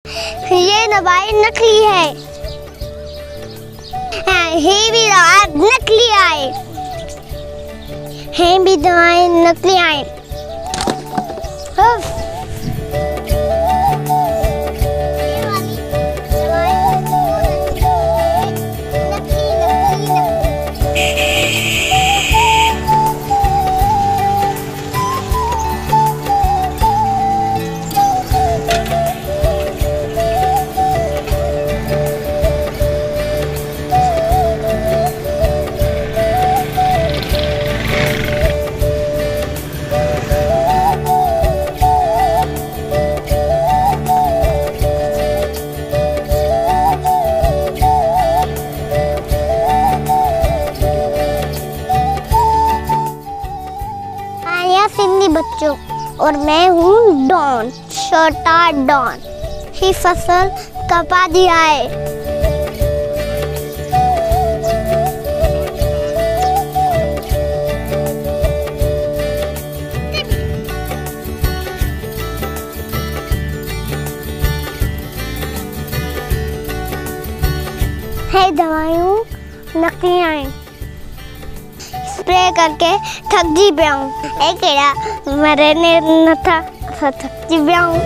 ये दवाई नकली है। ये भी दवाई नकली आए। ये भी दवाई नकली आए। सिंधी बच्चों, और मैं हूँ डॉन, छोटा डॉन। ही फसल कपा दिया है। है दवाइयों नकली आए। स्प्रे करके थक जी पाऊँ। एक मरने न था, थक जी पाऊँ।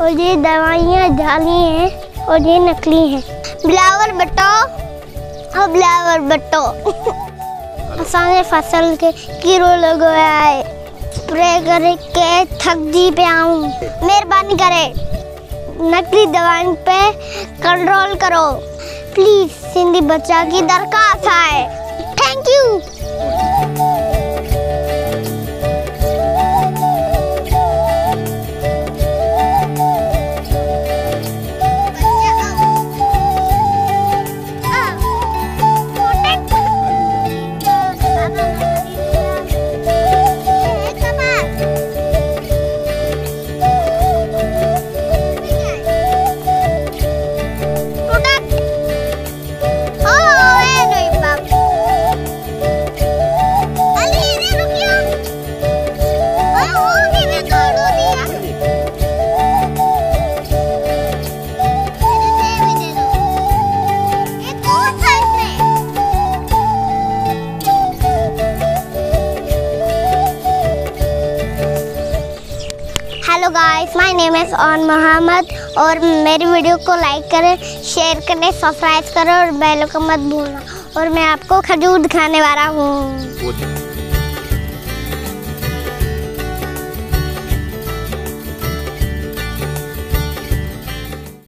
और ये दवाइयाँ जाली हैं और ये नकली हैं। बिलावर बटो और बिलावर बटो। असांजे फसल के कीड़ो लॻो आहे। स्प्रे करके थक जी पे आऊं। मेहरबानी करे नकली दवाइयों पे कंट्रोल करो प्लीज। सिंधी बच्चा की दरखास्त है। Thank you. Hello guys, my name is on Mohammad. और मेरी वीडियो को लाइक करें, शेयर करें, सब्सक्राइब करें और बेल को मत भूलना। और मैं आपको खजूर दिखाने वाला हूँ।